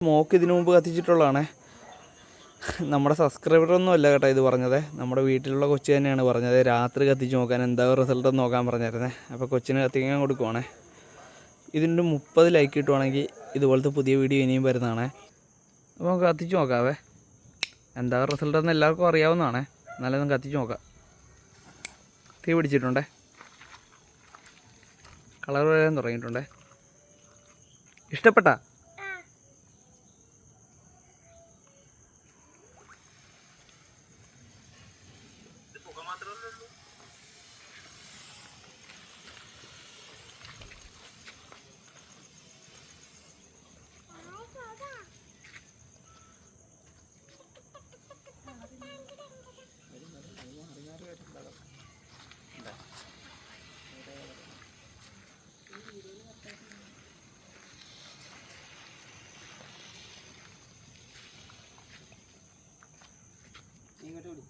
Smoke ഇതിനു മുമ്പ് കത്തിച്ചിട്ടുള്ളതാണേ. നമ്മുടെ സബ്സ്ക്രൈബറൊന്നും അല്ല കേട്ടോ ഇത് പറഞ്ഞത്, നമ്മുടെ വീട്ടിലുള്ള കൊച്ചു തന്നെയാണ് പറഞ്ഞത്. രാത്രി കത്തിച്ച് നോക്കാൻ എന്താ റിസൾട്ട് നോക്കാൻ പറഞ്ഞായിരുന്നേ. അപ്പോൾ കൊച്ചിന് കത്തിക്കാൻ കൊടുക്കുവാണേ. ഇതിൻ്റെ 30 ലൈക്ക് കിട്ടുവാണെങ്കിൽ ഇതുപോലത്തെ പുതിയ വീഡിയോ ഇനിയും വരുന്നതാണേ. അപ്പോൾ നമുക്ക് കത്തിച്ച് നോക്കാവേ. എന്താ റിസൾട്ടെന്ന് എല്ലാവർക്കും അറിയാവുന്നതാണേ. എന്നാലും കത്തിച്ച് നോക്കാം. തീ പിടിച്ചിട്ടുണ്ടേ, കളർ വരാൻ തുടങ്ങിയിട്ടുണ്ടേ. ഇഷ്ടപ്പെട്ടാ? ഇങ്ങോട്ട് വിളി.